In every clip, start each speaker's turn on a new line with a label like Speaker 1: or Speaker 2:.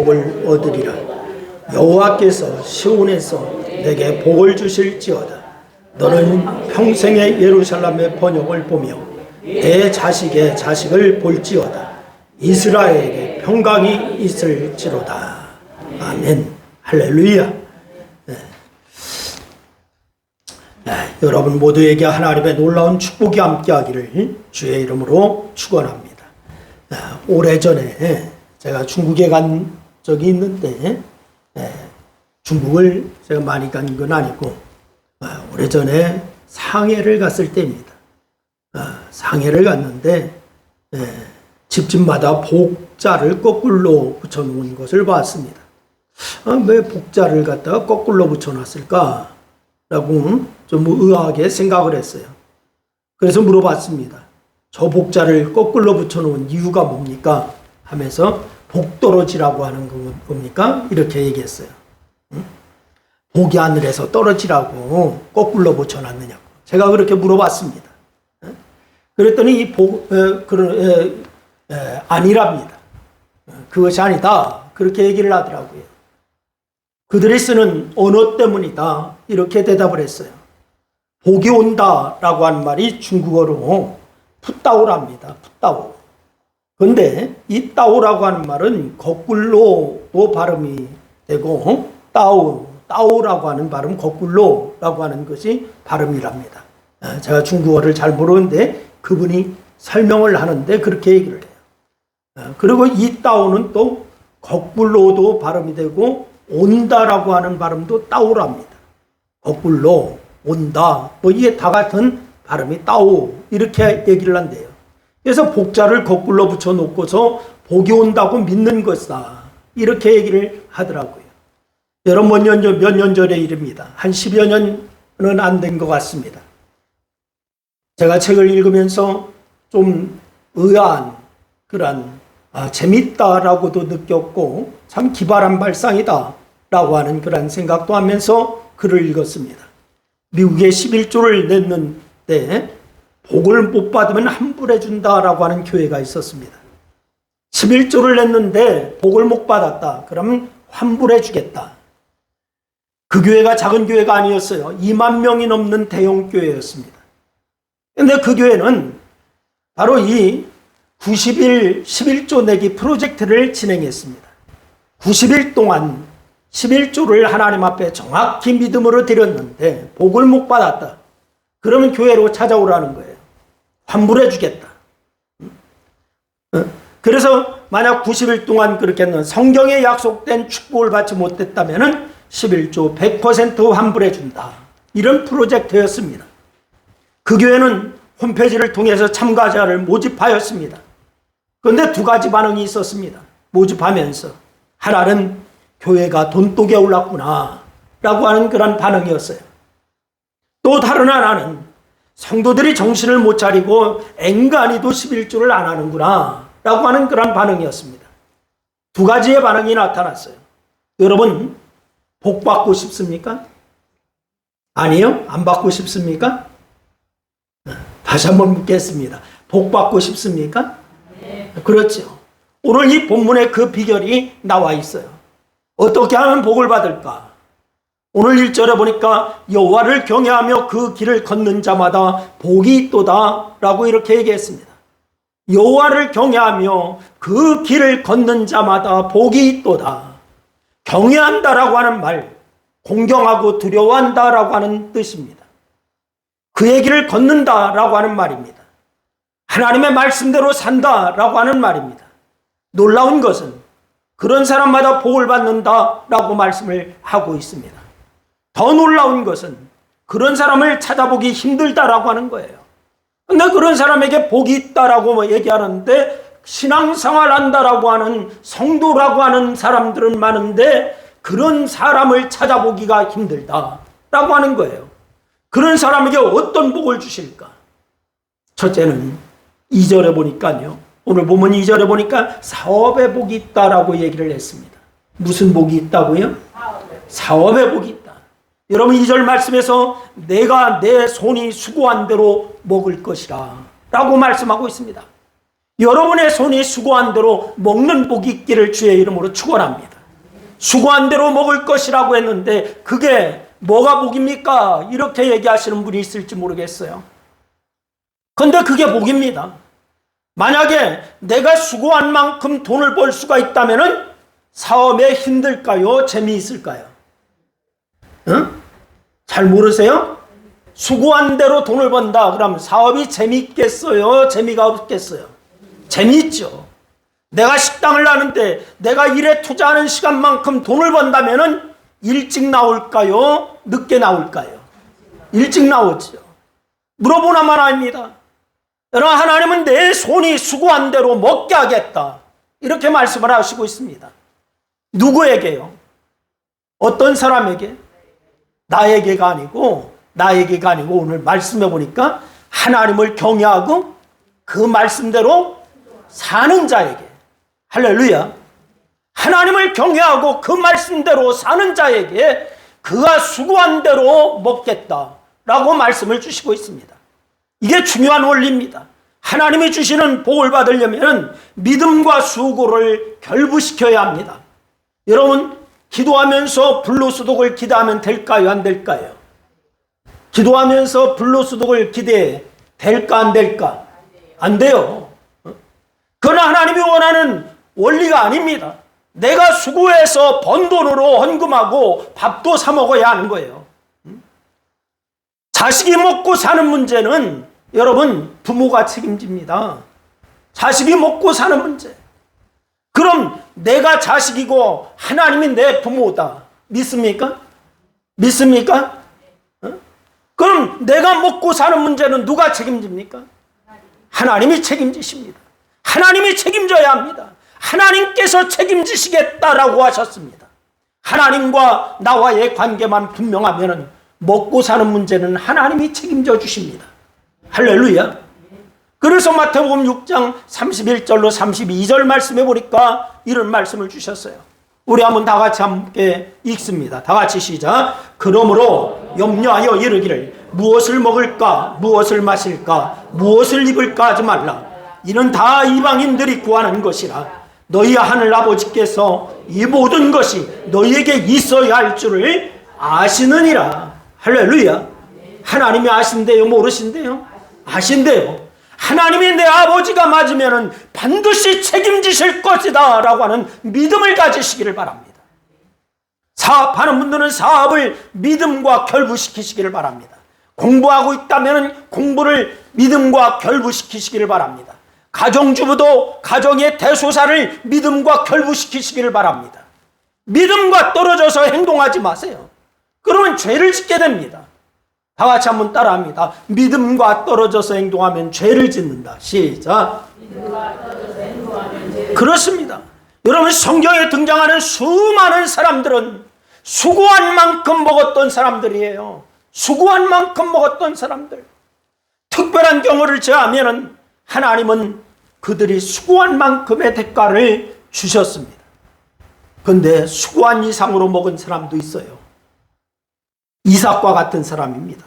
Speaker 1: 복을 얻으리라. 여호와께서 시온에서 내게 복을 주실지어다. 너는 평생의 예루살렘의 번영을 보며 내 자식의 자식을 볼지어다. 이스라엘에게 평강이 있을지로다. 아멘. 할렐루야. 여러분 모두에게 하나님의 놀라운 축복이 함께하기를 주의 이름으로 축원합니다. 오래전에 제가 중국에 간 적이 있는데, 중국을 제가 많이 간 건 아니고 오래전에 상해를 갔을 때입니다. 상해를 갔는데 집집마다 복자를 거꾸로 붙여놓은 것을 봤습니다. 왜 복자를 갖다가 거꾸로 붙여놨을까? 라고 좀 의아하게 생각을 했어요. 그래서 물어봤습니다. 저 복자를 거꾸로 붙여놓은 이유가 뭡니까? 하면서 복떨어지라고 하는 겁니까? 이렇게 얘기했어요. 복이 하늘에서 떨어지라고 거꾸로 붙여놨느냐고. 제가 그렇게 물어봤습니다. 그랬더니 아니랍니다. 그것이 아니다. 그렇게 얘기를 하더라고요. 그들이 쓰는 언어 때문이다. 이렇게 대답을 했어요. 복이 온다라고 하는 말이 중국어로 푸따오랍니다. 푸따오. 그런데 이 따오라고 하는 말은 거꾸로도 발음이 되고 따오라고 하는 발음 거꾸로라고 하는 것이 발음이랍니다. 제가 중국어를 잘 모르는데 그분이 설명을 하는데 그렇게 얘기를 해요. 그리고 이 따오는 또 거꾸로도 발음이 되고 온다라고 하는 발음도 따오랍니다. 거꾸로, 온다, 이게 다 같은 발음이 따오, 이렇게 얘기를 한대요. 그래서 복자를 거꾸로 붙여놓고서 복이 온다고 믿는 것이다. 이렇게 얘기를 하더라고요. 여러분 몇 년 전의 일입니다. 한 10여 년은 안 된 것 같습니다. 제가 책을 읽으면서 좀 의아한 그런 재밌다라고도 느꼈고 참 기발한 발상이다 라고 하는 그런 생각도 하면서 글을 읽었습니다. 미국에 11조를 냈는데 복을 못 받으면 환불해 준다라고 하는 교회가 있었습니다. 11조를 냈는데 복을 못 받았다. 그러면 환불해 주겠다. 그 교회가 작은 교회가 아니었어요. 2만 명이 넘는 대형 교회였습니다. 그런데 그 교회는 바로 이 90일 11조 내기 프로젝트를 진행했습니다. 90일 동안 11조를 하나님 앞에 정확히 믿음으로 드렸는데 복을 못 받았다. 그러면 교회로 찾아오라는 거예요. 환불해 주겠다. 그래서 만약 90일 동안 그렇게 했는 성경에 약속된 축복을 받지 못했다면 11조 100% 환불해 준다. 이런 프로젝트였습니다. 그 교회는 홈페이지를 통해서 참가자를 모집하였습니다. 그런데 두 가지 반응이 있었습니다. 모집하면서 하나는 교회가 돈독에 올랐구나 라고 하는 그런 반응이었어요. 또 다른 하나는 성도들이 정신을 못 차리고 앵간히도 11조를 안 하는구나 라고 하는 그런 반응이었습니다. 두 가지의 반응이 나타났어요. 여러분 복 받고 싶습니까? 아니요? 안 받고 싶습니까? 다시 한번 묻겠습니다. 복 받고 싶습니까? 네. 그렇죠. 오늘 이 본문에 그 비결이 나와 있어요. 어떻게 하면 복을 받을까? 오늘 1절에 보니까 여호와를 경외하며 그 길을 걷는 자마다 복이 있도다 라고 이렇게 얘기했습니다. 여호와를 경외하며 그 길을 걷는 자마다 복이 있도다. 경외한다라고 하는 말, 공경하고 두려워한다라고 하는 뜻입니다. 그의 길을 걷는다라고 하는 말입니다. 하나님의 말씀대로 산다라고 하는 말입니다. 놀라운 것은 그런 사람마다 복을 받는다라고 말씀을 하고 있습니다. 더 놀라운 것은 그런 사람을 찾아보기 힘들다라고 하는 거예요. 근데 그런 사람에게 복이 있다라고 얘기하는데 신앙생활 한다라고 하는 성도라고 하는 사람들은 많은데 그런 사람을 찾아보기가 힘들다라고 하는 거예요. 그런 사람에게 어떤 복을 주실까? 첫째는 2절에 보니까요. 오늘 보면 2절에 보니까 사업에 복이 있다라고 얘기를 했습니다. 무슨 복이 있다고요? 사업에 복이 있다. 여러분 2절 말씀에서 내가 내 손이 수고한 대로 먹을 것이라 라고 말씀하고 있습니다. 여러분의 손이 수고한 대로 먹는 복이 있기를 주의 이름으로 축원합니다. 수고한 대로 먹을 것이라고 했는데 그게 뭐가 복입니까? 이렇게 얘기하시는 분이 있을지 모르겠어요. 근데 그게 복입니다. 만약에 내가 수고한 만큼 돈을 벌 수가 있다면 사업에 힘들까요? 재미있을까요? 응? 잘 모르세요? 수고한 대로 돈을 번다 그러면 사업이 재미있겠어요? 재미가 없겠어요? 재미있죠. 내가 식당을 하는데 내가 일에 투자하는 시간만큼 돈을 번다면 일찍 나올까요? 늦게 나올까요? 일찍 나오죠. 물어보나만 합니다. 여러분, 하나님은 내 손이 수고한 대로 먹게 하겠다 이렇게 말씀을 하시고 있습니다. 누구에게요? 어떤 사람에게? 나에게가 아니고 오늘 말씀해 보니까 하나님을 경외하고 그 말씀대로 사는 자에게. 할렐루야. 하나님을 경외하고 그 말씀대로 사는 자에게 그가 수고한 대로 먹겠다라고 말씀을 주시고 있습니다. 이게 중요한 원리입니다. 하나님이 주시는 복을 받으려면 믿음과 수고를 결부시켜야 합니다. 여러분, 기도하면서 불로소득을 기대하면 될까요? 안 될까요? 기도하면서 불로소득을 기대해 될까? 안 될까? 안 돼요. 그건 하나님이 원하는 원리가 아닙니다. 내가 수고해서 번 돈으로 헌금하고 밥도 사 먹어야 하는 거예요. 자식이 먹고 사는 문제는 여러분 부모가 책임집니다. 자식이 먹고 사는 문제. 그럼 내가 자식이고 하나님이 내 부모다. 믿습니까? 믿습니까? 그럼 내가 먹고 사는 문제는 누가 책임집니까? 하나님이 책임지십니다. 하나님이 책임져야 합니다. 하나님께서 책임지시겠다라고 하셨습니다. 하나님과 나와의 관계만 분명하면 먹고 사는 문제는 하나님이 책임져 주십니다. 할렐루야. 그래서 마태복음 6장 31절로 32절 말씀해 보니까 이런 말씀을 주셨어요. 우리 한번 다 같이 함께 읽습니다. 다 같이 시작. 그러므로 염려하여 이르기를 무엇을 먹을까 무엇을 마실까 무엇을 입을까 하지 말라. 이는 다 이방인들이 구하는 것이라. 너희 하늘 아버지께서 이 모든 것이 너희에게 있어야 할 줄을 아시느니라. 할렐루야. 하나님이 아신대요? 모르신대요? 아신대요. 하나님이 내 아버지가 맞으면 반드시 책임지실 것이다 라고 하는 믿음을 가지시기를 바랍니다. 사업하는 분들은 사업을 믿음과 결부시키시기를 바랍니다. 공부하고 있다면 공부를 믿음과 결부시키시기를 바랍니다. 가정주부도 가정의 대소사를 믿음과 결부시키시기를 바랍니다. 믿음과 떨어져서 행동하지 마세요. 그러면 죄를 짓게 됩니다. 다 같이 한번 따라합니다. 믿음과 떨어져서 행동하면 죄를 짓는다. 시작. 그렇습니다. 여러분, 성경에 등장하는 수많은 사람들은 수고한 만큼 먹었던 사람들이에요. 수고한 만큼 먹었던 사람들. 특별한 경우를 제하면 하나님은 그들이 수고한 만큼의 대가를 주셨습니다. 그런데 수고한 이상으로 먹은 사람도 있어요. 이삭과 같은 사람입니다.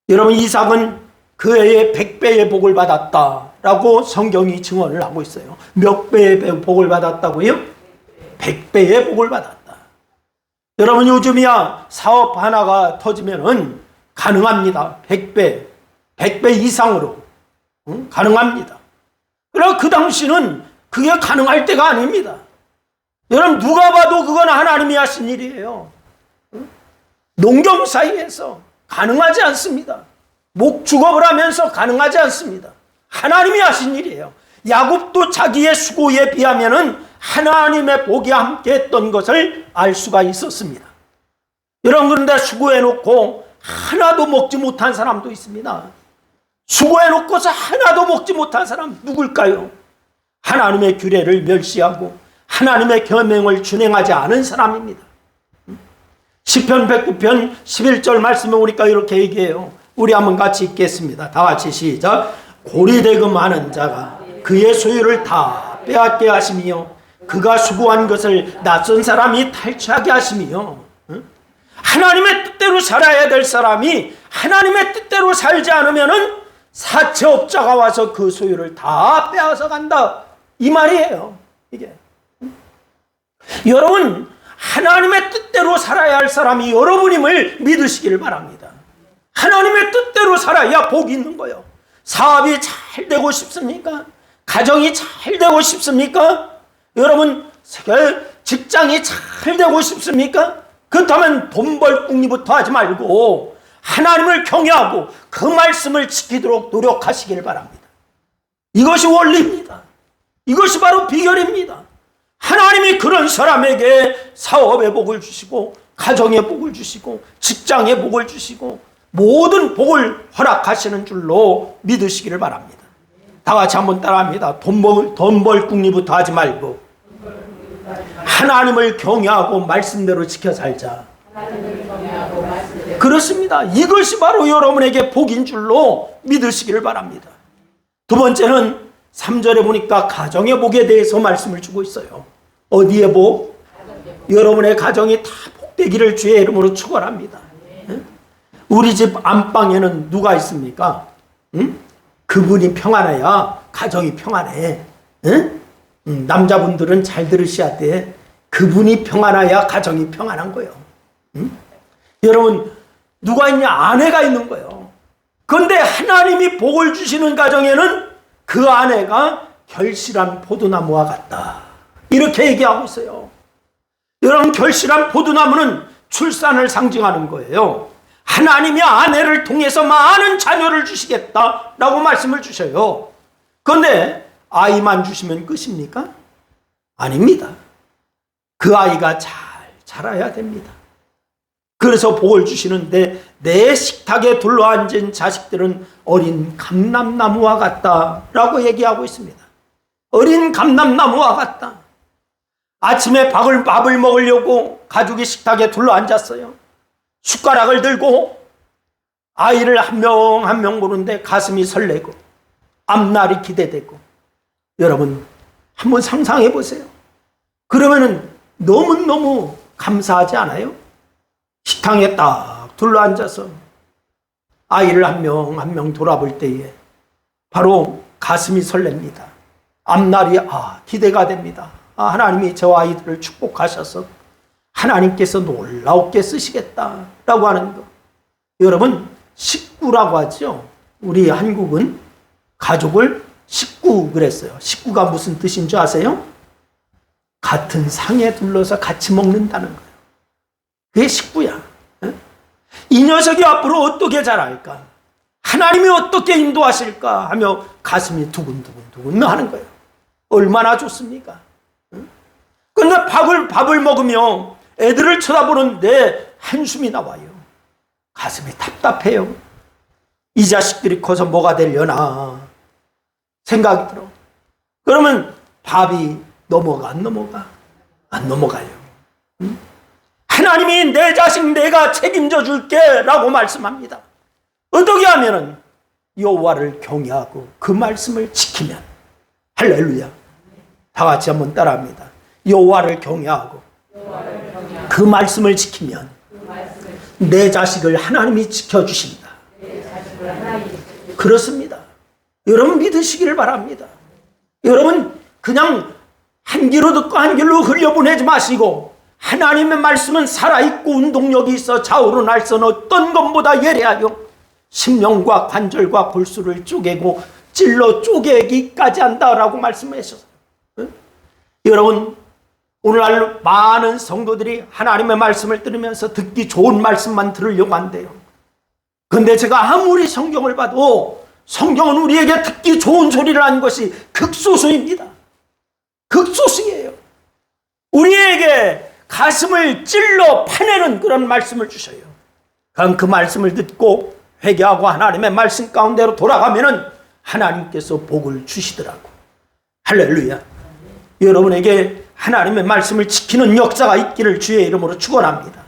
Speaker 1: 여러분, 이삭은 그 해에 100배의 복을 받았다라고 성경이 증언을 하고 있어요. 몇 배의 복을 받았다고요? 100배의 복을 받았다. 여러분, 요즘이야 사업 하나가 터지면은 가능합니다. 100배 이상으로 가능합니다. 그러나 그 당시는 그게 가능할 때가 아닙니다. 여러분, 누가 봐도 그건 하나님이 하신 일이에요. 농경 사이에서 가능하지 않습니다. 목축업을 하면서 가능하지 않습니다. 하나님이 하신 일이에요. 야곱도 자기의 수고에 비하면은 하나님의 복이 함께 했던 것을 알 수가 있었습니다. 여러분, 그런데 수고해놓고 하나도 먹지 못한 사람도 있습니다. 수고해놓고서 하나도 먹지 못한 사람 누굴까요? 하나님의 규례를 멸시하고 하나님의 계명을 준행하지 않은 사람입니다. 시편 109편 11절 말씀에 오니까 이렇게 얘기해요. 우리 한번 같이 읽겠습니다. 다 같이 시작. 고리대금하는 자가 그의 소유를 다 빼앗게 하시며 그가 수고한 것을 낯선 사람이 탈취하게 하시며, 하나님의 뜻대로 살아야 될 사람이 하나님의 뜻대로 살지 않으면은 사채업자가 와서 그 소유를 다 빼앗아 간다, 이 말이에요. 이게 여러분, 하나님의 뜻대로 살아야 할 사람이 여러분임을 믿으시기를 바랍니다. 하나님의 뜻대로 살아야 복이 있는 거예요. 사업이 잘 되고 싶습니까? 가정이 잘 되고 싶습니까? 여러분 직장이 잘 되고 싶습니까? 그렇다면 돈 벌 궁리부터 하지 말고 하나님을 경외하고 그 말씀을 지키도록 노력하시길 바랍니다. 이것이 원리입니다. 이것이 바로 비결입니다. 하나님이 그런 사람에게 사업의 복을 주시고 가정의 복을 주시고 직장의 복을 주시고 모든 복을 허락하시는 줄로 믿으시기를 바랍니다. 다 같이 한번 따라합니다. 돈 벌 궁리부터 하지 말고 하나님을 경외하고 말씀대로 지켜 살자. 그렇습니다. 이것이 바로 여러분에게 복인 줄로 믿으시기를 바랍니다. 두 번째는 3절에 보니까 가정의 복에 대해서 말씀을 주고 있어요. 어디에 복? 여러분의 가정이 다 복되기를 주의 이름으로 축원합니다. 우리 집 안방에는 누가 있습니까? 그분이 평안해야 가정이 평안해. 남자분들은 잘 들으셔야 돼. 그분이 평안해야 가정이 평안한 거예요. 여러분 누가 있냐? 아내가 있는 거예요. 그런데 하나님이 복을 주시는 가정에는 그 아내가 결실한 포도나무와 같다. 이렇게 얘기하고 있어요. 여러분 결실한 포도나무는 출산을 상징하는 거예요. 하나님이 아내를 통해서 많은 자녀를 주시겠다라고 말씀을 주셔요. 그런데 아이만 주시면 끝입니까? 아닙니다. 그 아이가 잘 자라야 됩니다. 그래서 복을 주시는데 내 식탁에 둘러앉은 자식들은 어린 감람나무와 같다라고 얘기하고 있습니다. 어린 감람나무와 같다. 아침에 밥을 먹으려고 가족이 식탁에 둘러앉았어요. 숟가락을 들고 아이를 한 명 한 명 보는데 가슴이 설레고 앞날이 기대되고. 여러분 한번 상상해 보세요. 그러면은 너무너무 감사하지 않아요? 식탁에 딱 둘러앉아서 아이를 한 명 한 명 돌아볼 때에 바로 가슴이 설렙니다. 앞날이 기대가 됩니다. 하나님이 저 아이들을 축복하셔서 하나님께서 놀라웠게 쓰시겠다라고 하는 것. 여러분 식구라고 하죠. 우리 한국은 가족을 식구 그랬어요. 식구가 무슨 뜻인 줄 아세요? 같은 상에 둘러서 같이 먹는다는 거예요. 그게 식구야. 이 녀석이 앞으로 어떻게 자랄까? 하나님이 어떻게 인도하실까? 하며 가슴이 두근두근 하는 거예요. 얼마나 좋습니까? 그런데 밥을 먹으며 애들을 쳐다보는데 한숨이 나와요. 가슴이 답답해요. 이 자식들이 커서 뭐가 되려나 생각이 들어. 그러면 밥이 넘어가 안 넘어가? 안 넘어가요. 하나님이 내 자식 내가 책임져 줄게 라고 말씀합니다. 어떻게 하면은 여호와를 경외하고 그 말씀을 지키면. 할렐루야. 다 같이 한번 따라합니다. 여호와를 경외하고 그 말씀을 지키면 내 자식을 하나님이 지켜주신다. 그렇습니다. 여러분 믿으시기를 바랍니다. 여러분 그냥 한 귀로 듣고 한 귀로 흘려보내지 마시고 하나님의 말씀은 살아있고 운동력이 있어 좌우로 날선 어떤 것보다 예리하여 심령과 관절과 골수를 쪼개고 찔러 쪼개기까지 한다라고 말씀하셨어요. 여러분 오늘날 많은 성도들이 하나님의 말씀을 들으면서 듣기 좋은 말씀만 들으려고 한대요. 그런데 제가 아무리 성경을 봐도 성경은 우리에게 듣기 좋은 소리를 한 것이 극소수입니다. 극소수예요. 우리에게 가슴을 찔러 파내는 그런 말씀을 주셔요. 그럼 그 말씀을 듣고 회개하고 하나님의 말씀 가운데로 돌아가면은 하나님께서 복을 주시더라고. 할렐루야. 여러분에게 하나님의 말씀을 지키는 역사가 있기를 주의 이름으로 축원합니다.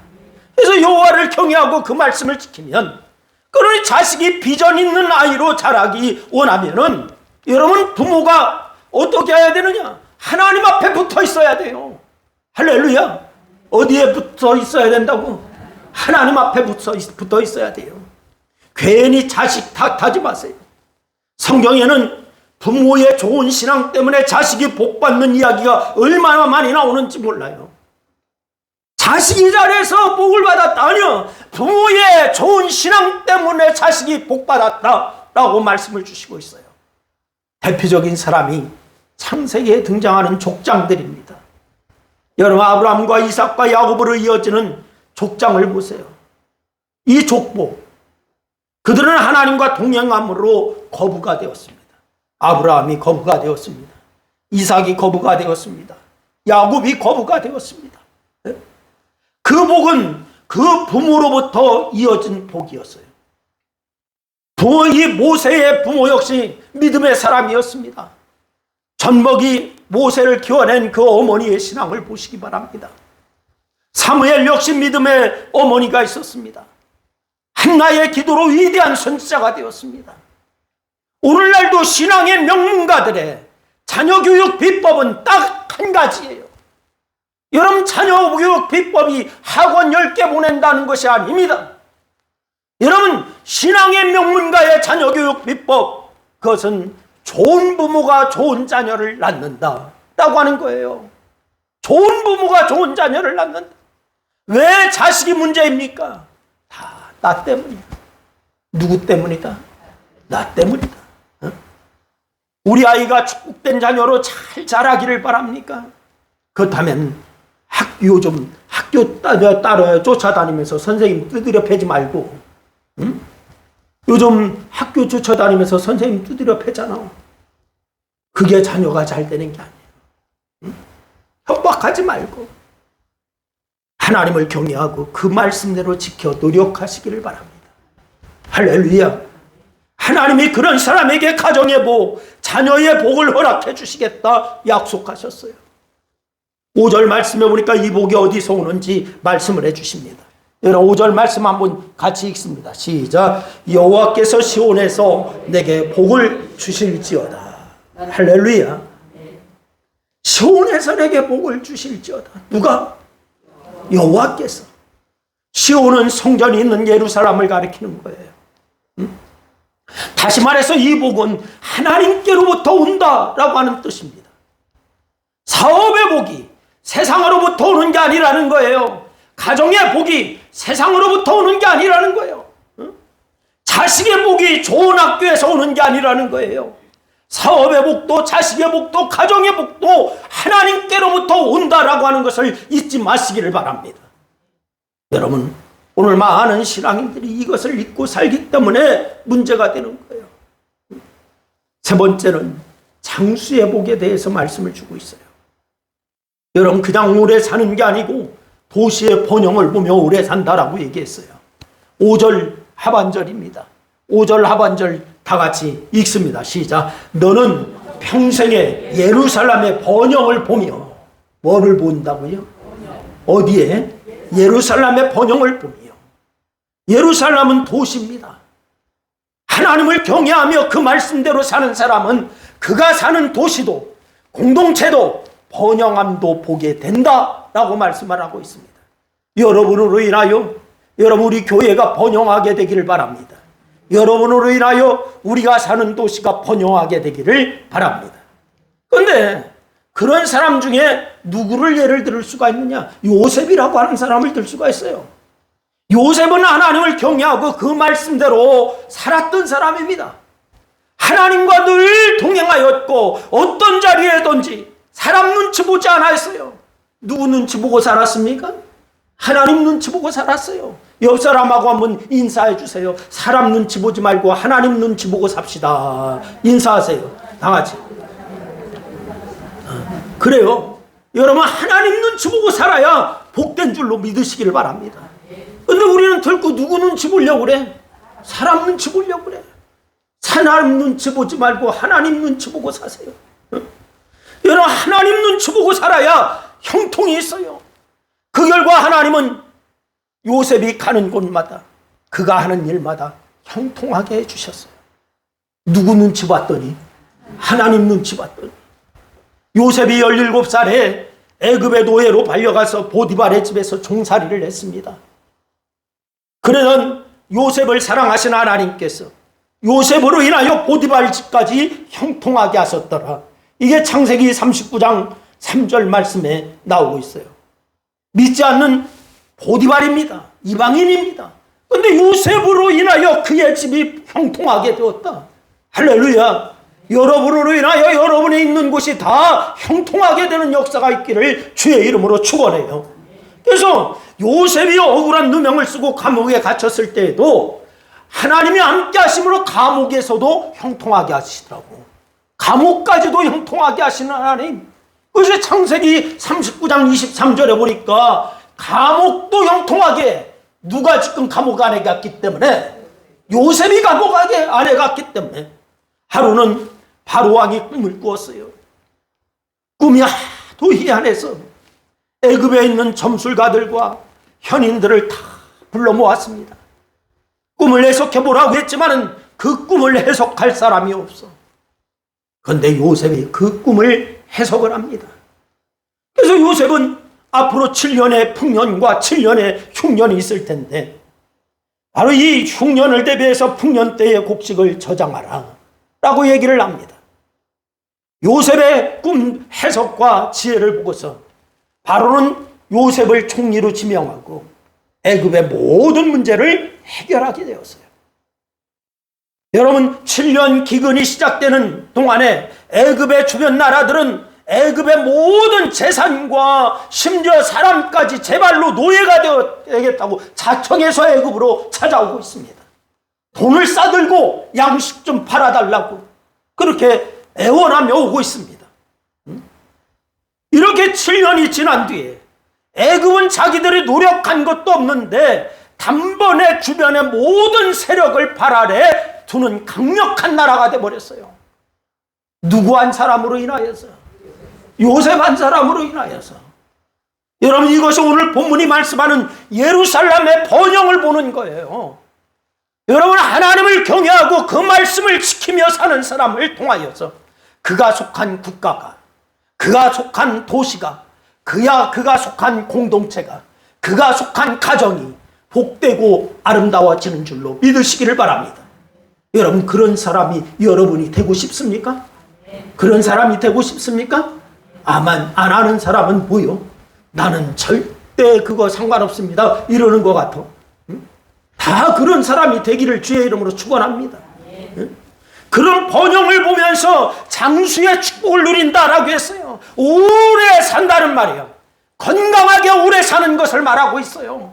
Speaker 1: 그래서 여호와를 경외하고 그 말씀을 지키면, 그러니 자식이 비전 있는 아이로 자라기 원하면은 여러분 부모가 어떻게 해야 되느냐? 하나님 앞에 붙어 있어야 돼요. 할렐루야. 어디에 붙어 있어야 된다고? 하나님 앞에 붙어 있어야 돼요. 괜히 자식 탓하지 마세요. 성경에는 부모의 좋은 신앙 때문에 자식이 복받는 이야기가 얼마나 많이 나오는지 몰라요. 자식이 잘해서 복을 받았다. 아니요. 부모의 좋은 신앙 때문에 자식이 복 받았다라고 말씀을 주시고 있어요. 대표적인 사람이 창세기에 등장하는 족장들입니다. 여러분, 아브라함과 이삭과 야곱으로 이어지는 족장을 보세요. 이 족보, 그들은 하나님과 동행함으로 거부가 되었습니다. 아브라함이 거부가 되었습니다. 이삭이 거부가 되었습니다. 야곱이 거부가 되었습니다. 그 복은 그 부모로부터 이어진 복이었어요. 이 모세의 부모 역시 믿음의 사람이었습니다. 젖먹이 모세를 키워낸 그 어머니의 신앙을 보시기 바랍니다. 사무엘 역시 믿음의 어머니가 있었습니다. 한나의 기도로 위대한 선지자가 되었습니다. 오늘날도 신앙의 명문가들의 자녀 교육 비법은 딱 한 가지예요. 여러분, 자녀 교육 비법이 학원 10개 보낸다는 것이 아닙니다. 여러분, 신앙의 명문가의 자녀 교육 비법, 그것은 좋은 부모가 좋은 자녀를 낳는다 라고 하는 거예요. 좋은 부모가 좋은 자녀를 낳는다. 왜 자식이 문제입니까? 다 나 때문이야. 누구 때문이다? 나 때문이다. 우리 아이가 축복된 자녀로 잘 자라기를 바랍니까? 그렇다면 학교 따라 쫓아다니면서 선생님 두드려 패지 말고, 응? 요즘 학교 쫓아다니면서 선생님 두드려 패잖아. 그게 자녀가 잘 되는 게 아니에요. 응? 협박하지 말고 하나님을 경외하고 그 말씀대로 지켜 노력하시기를 바랍니다. 할렐루야. 하나님이 그런 사람에게 가정의 복, 자녀의 복을 허락해 주시겠다 약속하셨어요. 5절 말씀에 보니까 이 복이 어디서 오는지 말씀을 해 주십니다. 여러분, 5절 말씀 한번 같이 읽습니다. 시작. 여호와께서 시온에서 내게 복을 주실지어다. 할렐루야. 시온에서 내게 복을 주실지어다. 누가? 여호와께서. 시온은 성전이 있는 예루살렘을 가리키는 거예요. 다시 말해서 이 복은 하나님께로부터 온다라고 하는 뜻입니다. 사업의 복이 세상으로부터 오는 게 아니라는 거예요. 가정의 복이 세상으로부터 오는 게 아니라는 거예요. 자식의 복이 좋은 학교에서 오는 게 아니라는 거예요. 사업의 복도 자식의 복도 가정의 복도 하나님께로부터 온다라고 하는 것을 잊지 마시기를 바랍니다. 여러분, 오늘 많은 신앙인들이 이것을 잊고 살기 때문에 문제가 되는 거예요. 세 번째는 장수의 복에 대해서 말씀을 주고 있어요. 여러분, 그냥 오래 사는 게 아니고 도시의 번영을 보며 오래 산다라고 얘기했어요. 5절 하반절입니다. 5절 하반절 다 같이 읽습니다. 시작. 너는 평생에 예루살렘의 번영을 보며 뭐를 본다고요? 어디에? 예루살렘의 번영을 보며. 예루살렘은 도시입니다. 하나님을 경외하며 그 말씀대로 사는 사람은 그가 사는 도시도 공동체도 번영함도 보게 된다라고 말씀을 하고 있습니다. 여러분으로 인하여 여러분 우리 교회가 번영하게 되기를 바랍니다. 여러분으로 인하여 우리가 사는 도시가 번영하게 되기를 바랍니다. 그런데 그런 사람 중에 누구를 예를 들 수가 있느냐? 요셉이라고 하는 사람을 들 수가 있어요. 요셉은 하나님을 경외하고 그 말씀대로 살았던 사람입니다. 하나님과 늘 동행하였고 어떤 자리에든지 사람 눈치 보지 않았어요. 누구 눈치 보고 살았습니까? 하나님 눈치 보고 살았어요. 옆 사람하고 한번 인사해 주세요. 사람 눈치 보지 말고 하나님 눈치 보고 삽시다. 인사하세요. 다 같이. 그래요. 여러분, 하나님 눈치 보고 살아야 복된 줄로 믿으시기를 바랍니다. 근데 우리는 결코 누구 눈치 보려고 그래? 사람 눈치 보려고 그래. 사람 눈치 보지 말고 하나님 눈치 보고 사세요. 여러분, 하나님 눈치 보고 살아야 형통이 있어요. 그 결과 하나님은 요셉이 가는 곳마다 그가 하는 일마다 형통하게 해주셨어요. 누구 눈치 봤더니? 하나님 눈치 봤더니. 요셉이 17살에 애굽의 노예로 발려가서 보디발의 집에서 종살이를 했습니다. 그러던 요셉을 사랑하신 하나님께서 요셉으로 인하여 보디발 집까지 형통하게 하셨더라. 이게 창세기 39장 3절 말씀에 나오고 있어요. 믿지 않는 보디발입니다. 이방인입니다. 그런데 요셉으로 인하여 그의 집이 형통하게 되었다. 할렐루야. 여러분으로 인하여 여러분이 있는 곳이 다 형통하게 되는 역사가 있기를 주의 이름으로 축원해요. 그래서 요셉이 억울한 누명을 쓰고 감옥에 갇혔을 때에도 하나님이 함께 하심으로 감옥에서도 형통하게 하시더라고. 감옥까지도 형통하게 하시는 하나님. 그래서 창세기 39장 23절에 보니까 감옥도 형통하게, 누가 지금 감옥 안에 갔기 때문에, 요셉이 감옥 안에 갔기 때문에 하루는 바로왕이 꿈을 꾸었어요. 꿈이 하도 희한해서 애굽에 있는 점술가들과 현인들을 다 불러 모았습니다. 꿈을 해석해 보라고 했지만은 그 꿈을 해석할 사람이 없어. 그런데 요셉이 그 꿈을 해석을 합니다. 그래서 요셉은 앞으로 7년의 풍년과 7년의 흉년이 있을 텐데, 바로 이 흉년을 대비해서 풍년 때의 곡식을 저장하라 라고 얘기를 합니다. 요셉의 꿈 해석과 지혜를 보고서 바로는 요셉을 총리로 지명하고 애굽의 모든 문제를 해결하게 되었어요. 여러분, 7년 기근이 시작되는 동안에 애굽의 주변 나라들은 애굽의 모든 재산과 심지어 사람까지 제발로 노예가 되겠다고 자청해서 애굽으로 찾아오고 있습니다. 돈을 싸들고 양식 좀 팔아달라고 그렇게 애원하며 오고 있습니다. 이렇게 7년이 지난 뒤에 애굽은 자기들이 노력한 것도 없는데 단번에 주변의 모든 세력을 발 아래 두는 강력한 나라가 되어버렸어요. 누구 한 사람으로 인하여서? 요셉 한 사람으로 인하여서. 여러분, 이것이 오늘 본문이 말씀하는 예루살렘의 번영을 보는 거예요. 여러분, 하나님을 경외하고 그 말씀을 지키며 사는 사람을 통하여서 그가 속한 국가가, 그가 속한 도시가, 그가 속한 공동체가, 그가 속한 가정이 복되고 아름다워지는 줄로 믿으시기를 바랍니다. 여러분, 그런 사람이 여러분이 되고 싶습니까? 그런 사람이 되고 싶습니까? 안 하는 사람은 뭐요? 나는 절대 그거 상관없습니다 이러는 것 같아. 다 그런 사람이 되기를 주의 이름으로 축원합니다. 그런 번영을 보면서 장수의 축복을 누린다라고 했어요. 오래 산다는 말이에요. 건강하게 오래 사는 것을 말하고 있어요.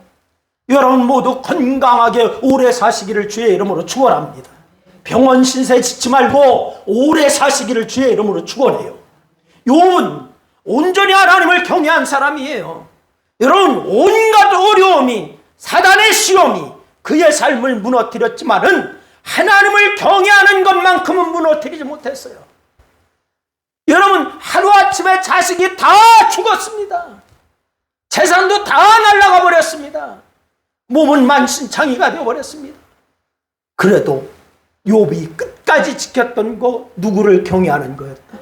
Speaker 1: 여러분 모두 건강하게 오래 사시기를 주의 이름으로 축원합니다. 병원 신세 짓지 말고 오래 사시기를 주의 이름으로 축원해요. 욥은 온전히 하나님을 경외한 사람이에요. 여러분, 온갖 어려움이, 사단의 시험이 그의 삶을 무너뜨렸지만은 하나님을 경외하는 것만큼은 무너뜨리지 못했어요. 여러분, 하루아침에 자식이 다 죽었습니다. 재산도 다 날아가 버렸습니다. 몸은 만신창이가 되어버렸습니다. 그래도 욥이 끝까지 지켰던 거 누구를 경외하는 거였다?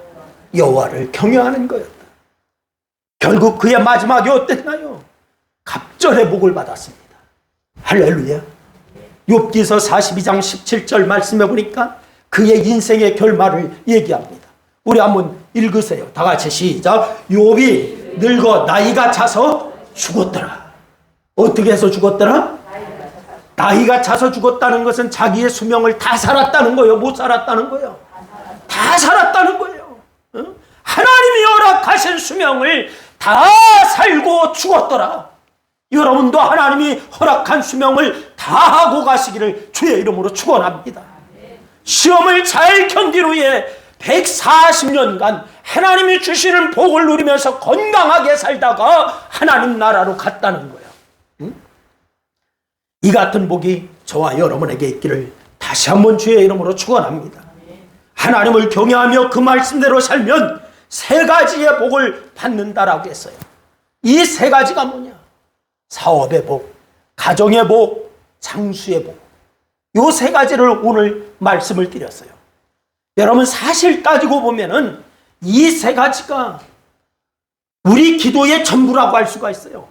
Speaker 1: 여호와를 경외하는 거였다. 결국 그의 마지막이 어땠나요? 갑절의 복을 받았습니다. 할렐루야. 욥기서 42장 17절 말씀해 보니까 그의 인생의 결말을 얘기합니다. 우리 한번 읽으세요. 다 같이 시작. 욥이 늙어 나이가 차서 죽었더라. 어떻게 해서 죽었더라? 나이가 차서 죽었다는 것은 자기의 수명을 다 살았다는 거예요? 못 살았다는 거예요? 다 살았다는 거예요. 하나님이 허락하신 수명을 다 살고 죽었더라. 여러분도 하나님이 허락한 수명을 다 하고 가시기를 주의 이름으로 축원합니다. 시험을 잘 견딘 후에 140년간 하나님이 주시는 복을 누리면서 건강하게 살다가 하나님 나라로 갔다는 거예요. 이 같은 복이 저와 여러분에게 있기를 다시 한번 주의 이름으로 축원합니다. 하나님을 경외하며 그 말씀대로 살면 세 가지의 복을 받는다라고 했어요. 이 세 가지가 뭐냐? 사업의 복, 가정의 복, 장수의 복. 이 세 가지를 오늘 말씀을 드렸어요. 여러분, 사실 따지고 보면은 이 세 가지가 우리 기도의 전부라고 할 수가 있어요.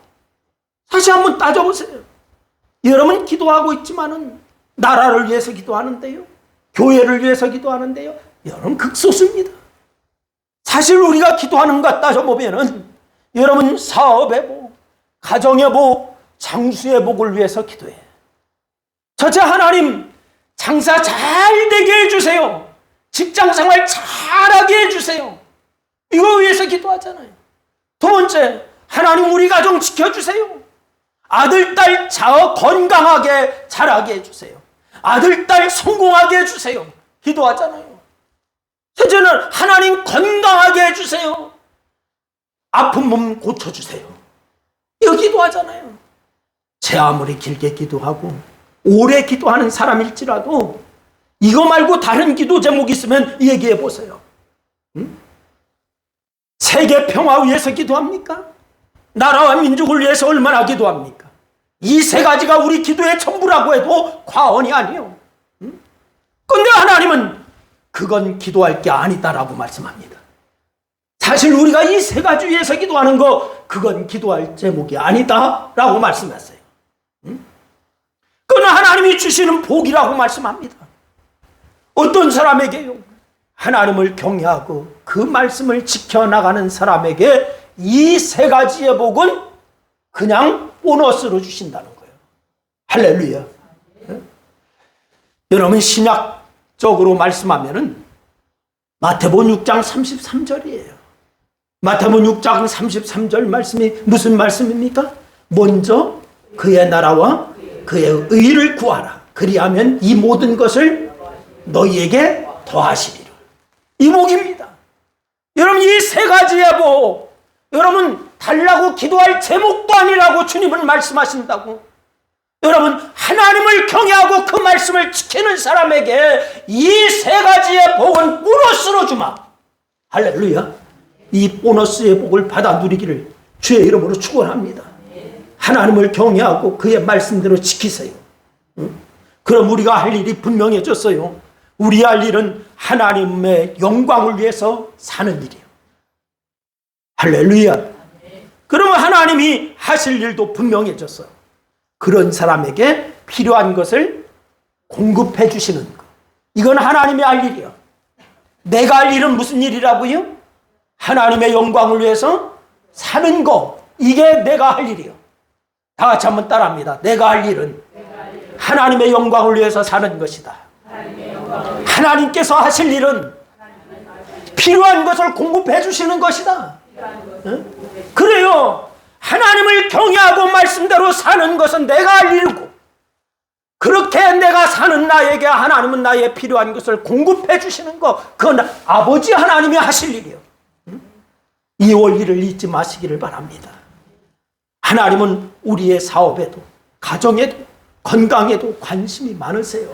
Speaker 1: 사실 한번 따져보세요. 여러분 기도하고 있지만은 나라를 위해서 기도하는데요, 교회를 위해서 기도하는데요, 여러분 극소수입니다. 사실 우리가 기도하는 것 따져보면은 여러분 사업의 복, 가정의 복, 장수의 복을 위해서 기도해. 첫째, 하나님 장사 잘 되게 해주세요. 직장생활 잘하게 해주세요. 이거 위해서 기도하잖아요. 두 번째, 하나님 우리 가정 지켜주세요. 아들, 딸 건강하게 자라게 해주세요. 아들, 딸 성공하게 해주세요. 기도하잖아요. 셋째는 하나님 건강하게 해주세요. 아픈 몸 고쳐주세요. 이거 기도하잖아요. 제 아무리 길게 기도하고 오래 기도하는 사람일지라도 이거 말고 다른 기도 제목이 있으면 얘기해 보세요. 세계 평화 위해서 기도합니까? 나라와 민족을 위해서 얼마나 기도합니까? 이 세 가지가 우리 기도의 전부라고 해도 과언이 아니에요. 그런데 하나님은 그건 기도할 게 아니다라고 말씀합니다. 사실 우리가 이 세 가지 위해서 기도하는 거 그건 기도할 제목이 아니다라고 말씀하세요. 그건 하나님이 주시는 복이라고 말씀합니다. 어떤 사람에게요? 하나님을 경외하고 그 말씀을 지켜나가는 사람에게 이 세 가지의 복은 그냥 보너스로 주신다는 거예요. 할렐루야. 여러분 신약적으로 말씀하면은 마태복음 6장 33절이에요. 마태복음 6장 33절 말씀이 무슨 말씀입니까? 먼저 그의 나라와 그의 의를 구하라. 그리하면 이 모든 것을 너희에게 더하시리라. 이 복입니다. 여러분 이 세 가지의 복, 여러분 달라고 기도할 제목도 아니라고 주님은 말씀하신다고. 여러분 하나님을 경외하고 그 말씀을 지키는 사람에게 이 세 가지의 복은 보너스로 주마. 할렐루야. 이 보너스의 복을 받아 누리기를 주의 이름으로 축원합니다. 하나님을 경외하고 그의 말씀대로 지키세요. 그럼 우리가 할 일이 분명해졌어요. 우리 할 일은 하나님의 영광을 위해서 사는 일이에요. 할렐루야. 그러면 하나님이 하실 일도 분명해졌어요. 그런 사람에게 필요한 것을 공급해 주시는 것. 이건 하나님의 할 일이에요. 내가 할 일은 무슨 일이라고요? 하나님의 영광을 위해서 사는 거. 이게 내가 할 일이에요. 다 같이 한번 따라합니다. 내가 할 일은 하나님의 영광을 위해서 사는 것이다. 하나님께서 하실 일은 필요한 것을 공급해 주시는 것이다. 그래요. 하나님을 경외하고 말씀대로 사는 것은 내가 할 일이고, 그렇게 내가 사는 나에게 하나님은 나의 필요한 것을 공급해 주시는 것, 그건 아버지 하나님이 하실 일이에요. 이 원리를 잊지 마시기를 바랍니다. 하나님은 우리의 사업에도 가정에도 건강에도 관심이 많으세요.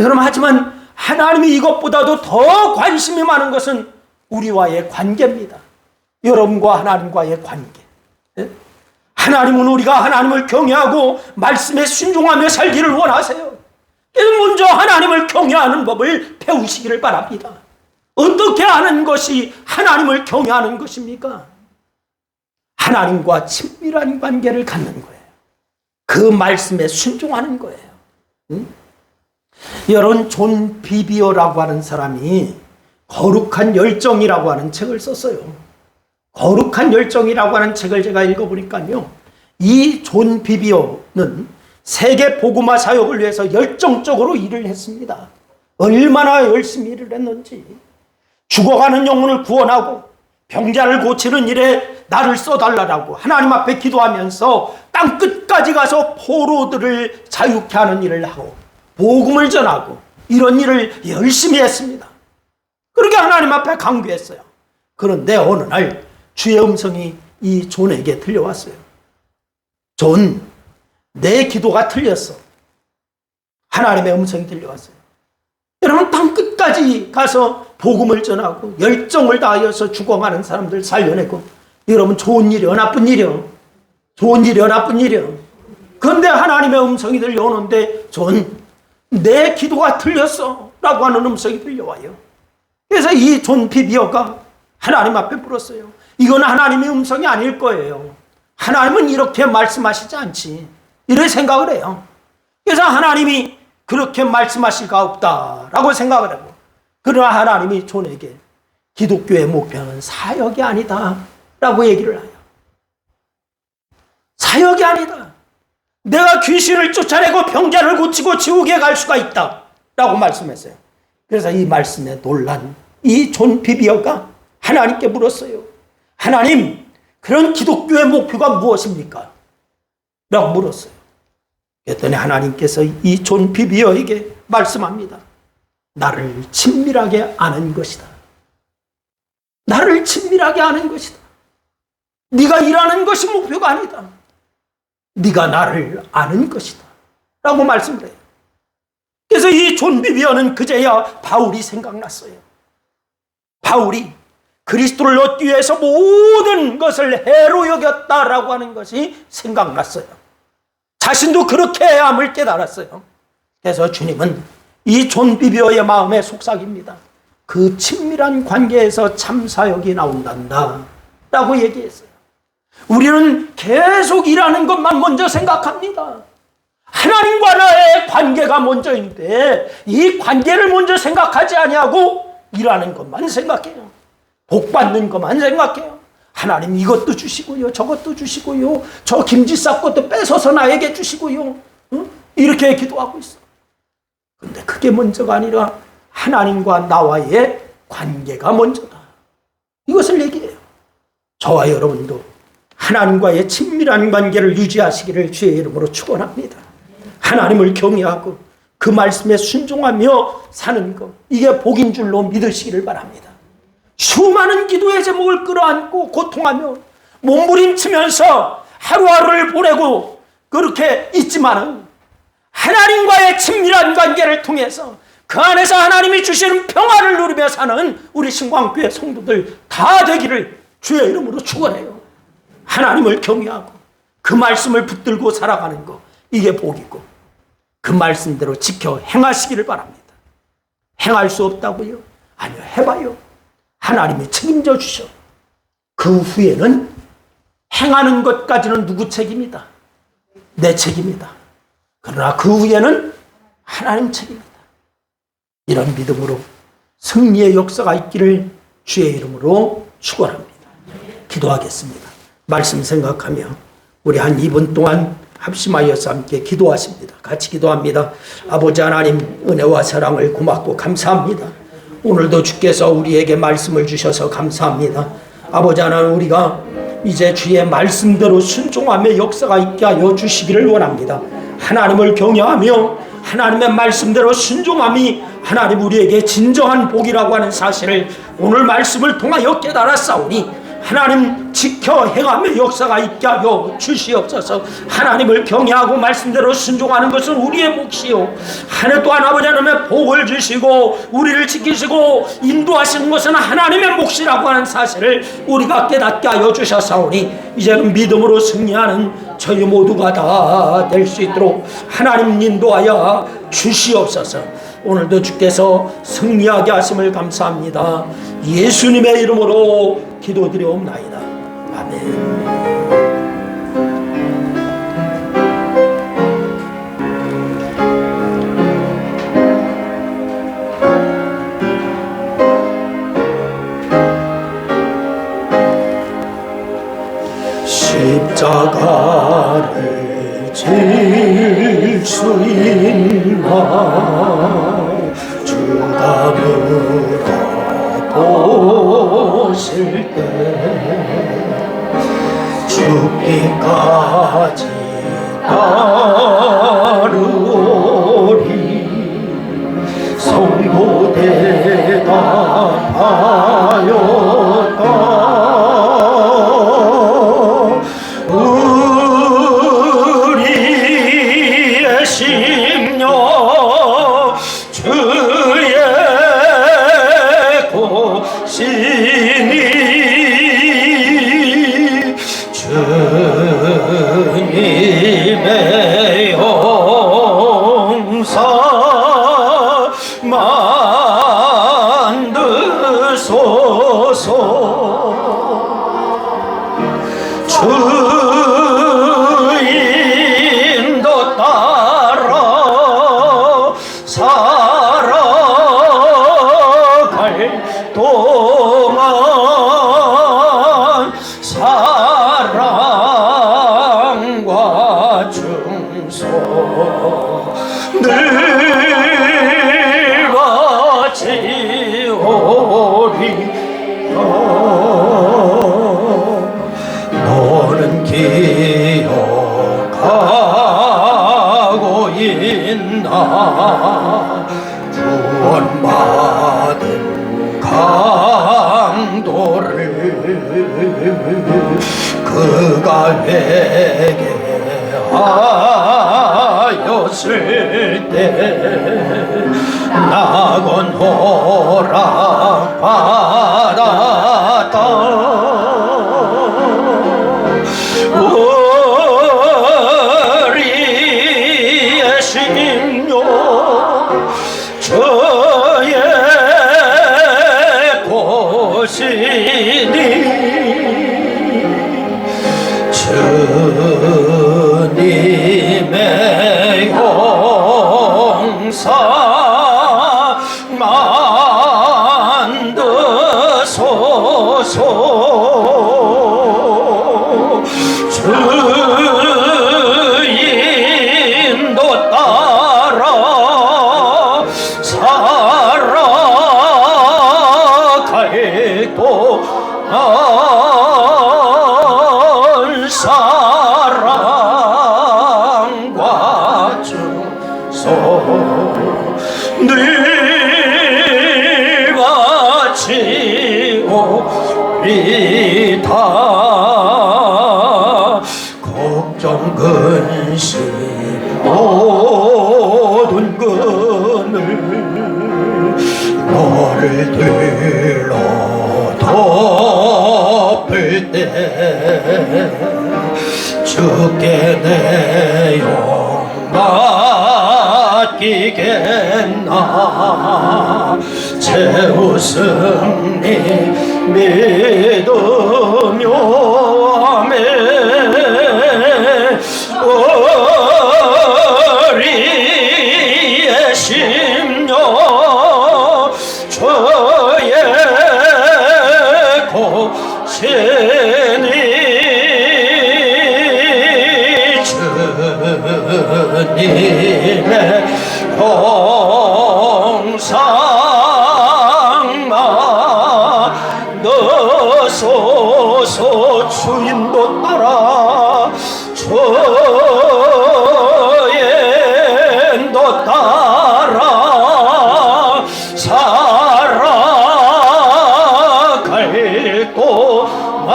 Speaker 1: 여러분, 하지만 하나님이 이것보다도 더 관심이 많은 것은 우리와의 관계입니다. 여러분과 하나님과의 관계. 하나님은 우리가 하나님을 경외하고 말씀에 순종하며 살기를 원하세요. 그래서 먼저 하나님을 경외하는 법을 배우시기를 바랍니다. 어떻게 하는 것이 하나님을 경외하는 것입니까? 하나님과 친밀한 관계를 갖는 거예요. 그 말씀에 순종하는 거예요. 여러분, 존 비비어라고 하는 사람이 거룩한 열정이라고 하는 책을 썼어요. 거룩한 열정이라고 하는 책을 제가 읽어보니까요, 이 존 비비어는 세계 복음화 사역을 위해서 열정적으로 일을 했습니다. 얼마나 열심히 일을 했는지. 죽어가는 영혼을 구원하고 병자를 고치는 일에 나를 써달라고 하나님 앞에 기도하면서 땅 끝까지 가서 포로들을 자유케 하는 일을 하고 복음을 전하고 이런 일을 열심히 했습니다. 그렇게 하나님 앞에 강구했어요. 그런데 어느 날 주의 음성이 이 존에게 들려왔어요. 존, 내 기도가 틀렸어. 하나님의 음성이 들려왔어요. 여러분, 땅 끝까지 가서 복음을 전하고 열정을 다하여서 죽어가는 사람들 살려내고, 여러분, 좋은 일이요 나쁜 일이요? 좋은 일이요 나쁜 일이요? 그런데 하나님의 음성이 들려오는데, 존, 내 기도가 틀렸어 라고 하는 음성이 들려와요. 그래서 이 존 비비어가 하나님 앞에 물었어요. 이건 하나님의 음성이 아닐 거예요. 하나님은 이렇게 말씀하시지 않지. 이런 생각을 해요. 그래서 하나님이 그렇게 말씀하실까 없다라고 생각을 하고, 그러나 하나님이 존에게 기독교의 목표는 사역이 아니다 라고 얘기를 해요. 사역이 아니다. 내가 귀신을 쫓아내고 병자를 고치고 지옥에 갈 수가 있다 라고 말씀했어요. 그래서 이 말씀에 놀란 이 존 비비어가 하나님께 물었어요. 하나님, 그런 기독교의 목표가 무엇입니까? 라고 물었어요. 그랬더니 하나님께서 이 존 비비어에게 말씀합니다. 나를 친밀하게 아는 것이다. 나를 친밀하게 아는 것이다. 네가 일하는 것이 목표가 아니다. 네가 나를 아는 것이다 라고 말씀을 해요. 그래서 이 존 비비어는 그제야 바울이 생각났어요. 바울이 그리스도를 얻기 위해서 모든 것을 해로 여겼다라고 하는 것이 생각났어요. 자신도 그렇게 함을 깨달았어요. 그래서 주님은 이 존 비비어의 마음에 속삭입니다. 그 친밀한 관계에서 참 사역이 나온단다 라고 얘기했어요. 우리는 계속 일하는 것만 먼저 생각합니다. 하나님과 나의 관계가 먼저인데 이 관계를 먼저 생각하지 아니하고 일하는 것만 생각해요. 복 받는 것만 생각해요. 하나님 이것도 주시고요, 저것도 주시고요, 저 김지사 것도 뺏어서 나에게 주시고요, 이렇게 기도하고 있어. 근데 그게 먼저가 아니라 하나님과 나와의 관계가 먼저다. 이것을 얘기해요. 저와 여러분도 하나님과의 친밀한 관계를 유지하시기를 주의 이름으로 축원합니다. 하나님을 경외하고 그 말씀에 순종하며 사는 것, 이게 복인 줄로 믿으시기를 바랍니다. 수많은 기도의 제목을 끌어안고 고통하며 몸부림치면서 하루하루를 보내고 그렇게 있지만은 하나님과의 친밀한 관계를 통해서 그 안에서 하나님이 주시는 평화를 누리며 사는 우리 신광교회 성도들 다 되기를 주의 이름으로 축원해요. 하나님을 경외하고 그 말씀을 붙들고 살아가는 것, 이게 복이고 그 말씀대로 지켜 행하시기를 바랍니다. 행할 수 없다고요? 아니요, 해봐요. 하나님이 책임져 주셔. 그 후에는 행하는 것까지는 누구 책임이다? 내 책임이다. 그러나 그 후에는 하나님 책임이다. 이런 믿음으로 승리의 역사가 있기를 주의 이름으로 축원합니다. 기도하겠습니다. 말씀 생각하며 우리 한 2분 동안 합심하여서 함께 기도하십니다. 같이 기도합니다. 아버지 하나님, 은혜와 사랑을 고맙고 감사합니다. 오늘도 주께서 우리에게 말씀을 주셔서 감사합니다. 아버지 하나님, 우리가 이제 주의 말씀대로 순종하며 역사가 있게 하여 주시기를 원합니다. 하나님을 경외하며 하나님의 말씀대로 순종함이 하나님 우리에게 진정한 복이라고 하는 사실을 오늘 말씀을 통하여 깨달았사오니 하나님 지켜 행하며 역사가 있게 하여 주시옵소서. 하나님을 경외하고 말씀대로 순종하는 것은 우리의 몫이요, 한 해 또한 아버지 하나님의 복을 주시고 우리를 지키시고 인도하시는 것은 하나님의 몫이라고 하는 사실을 우리가 깨닫게 하여 주셨사오니 이제는 믿음으로 승리하는 저희 모두가 다 될 수 있도록 하나님 인도하여 주시옵소서. 오늘도 주께서 승리하게 하심을 감사합니다. 예수님의 이름으로 기도드려옵나이다. 아멘. 십자가를 질 수 있나 주가 물어보실 때 죽기까지 따르오리 성도 대답하였다. 우리의 심령 주의 고시니 주님의 용서 만드소서. 주인도 따라 살아갈 동안 사랑과 내게 하였을 때 낙원 허락받았다. 우리의 심령 저의 곳이니 주님의 용사 만드소서. 주인도 따라 살아갈 동안 사랑과 주소 늘 같이 오리다. 걱정 근심 모든 그늘 너를 들러 덮을 때 주께 내 영 맡기겠나. 제우승리 믿으며 아멘. 우리의 심령 저의 곳이니 주님의 영상만 넣어소서. 주인도 따라 주인도 따라 살아갈 동안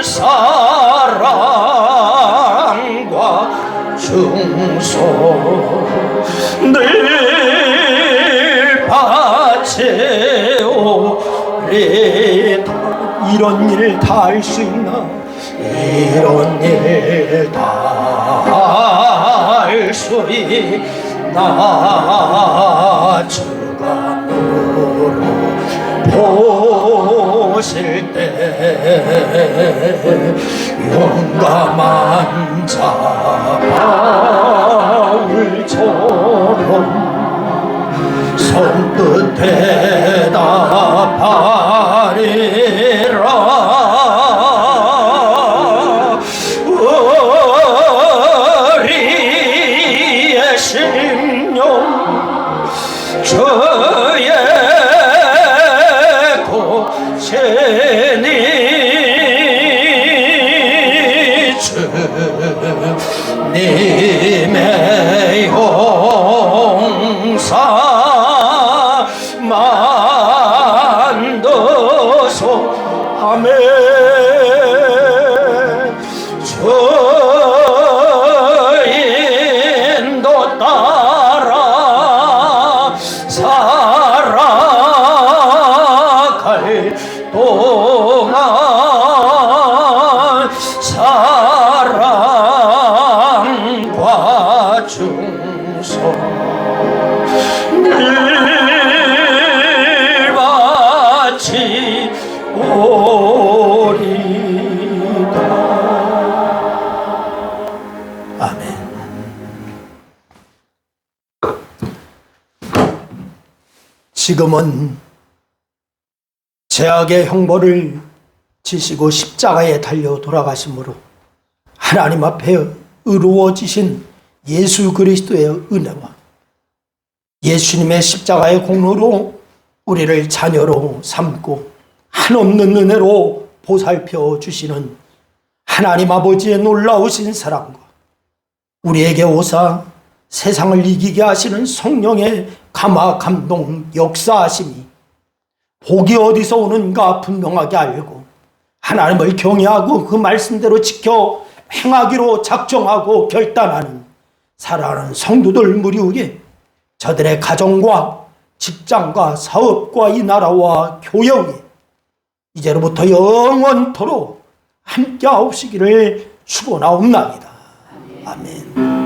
Speaker 1: 사랑과 중소 늘 바치오리다. 이런 일 다 할 수 있나? 이런 일 다 할 수 있나? 주가 물어 보실 때 용감한 자 바울처럼 손끝 대답하리라. 우리의 심령 저의 곳이니 주님의 용사 만드소 아멘. 주인도 따라 살아갈 동안 사랑과 중소 늘 같이 오리다. 아멘. 지금은 죄악의 형벌을 지시고 십자가에 달려 돌아가심으로 하나님 앞에 의로워지신 예수 그리스도의 은혜와 예수님의 십자가의 공로로 우리를 자녀로 삼고 한없는 은혜로 보살펴 주시는 하나님 아버지의 놀라우신 사랑과 우리에게 오사 세상을 이기게 하시는 성령의 감화 감동 역사하심이 복이 어디서 오는가 분명하게 알고 하나님을 경외하고 그 말씀대로 지켜 행하기로 작정하고 결단하는 사랑하는 성도들 무리 위에 저들의 가정과 직장과 사업과 이 나라와 교회에 이제로부터 영원토록 함께하옵시기를 축원하옵나이다. 아멘.